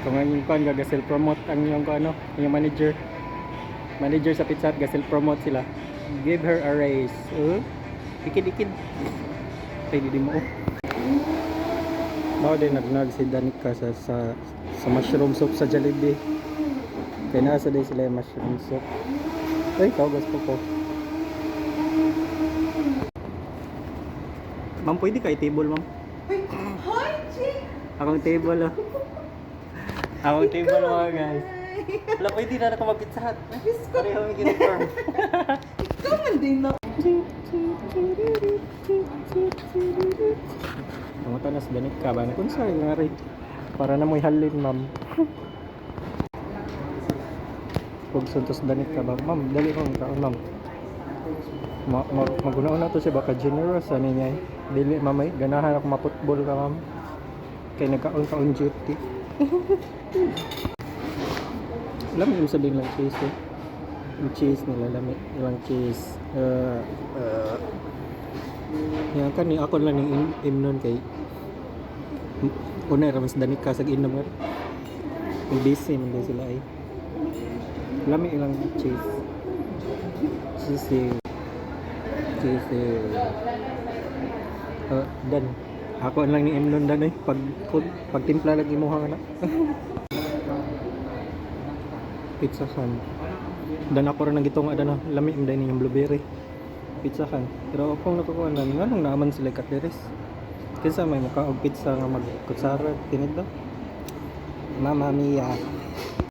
Kung ang yung kuan ga self promote ang yung ano, yung manager. Manager sa Pizza Hut ga self promote sila. Give her a raise. Ikid-ikid. Pwede di mo. Mao din nagnag si Danica sa mushroom soup sa Jollibee. Kaya nasa din sila yung mushroom soup. Ay, ikaw gusto ko. Ma'am, pwede ka i-table, ma'am? Hi, Jake! Akong table, oh. Akong table, mga guys. Wala, pwede na ako mag-Pizza Hut. Pareho may uniform. Ikaw man din na. Pangutan na sa Danica ba? Kung saan nga rin. Para na mo'y halin, ma'am. Huwag suntos Danica ba? Ma'am, dali mo ang taon, ma'am. Maguna-una to siya baka generous ano niya eh. Dili mamay ganahan ako maputbol ka ma'am. Kay nagkaon duty. Alam mo yung sabihin lang cheese eh. Yung cheese nila lami ilang cheese. Yan kani ako lang ng imnon kay una ramas Danica sa inom nga. Yung busy man din sila ay. Lami ilang cheese. Cheese. Dan ako lang ni Emnon dan pag timpla lagi mo na Pizza Hut dan ako rin nagitong ada na lami imday ni yung blueberry Pizza Hut pero akong nakukuha na nganong naaman sila katiris kinsa may makaog pizza nga magkutsara tinid daw Mamma Mia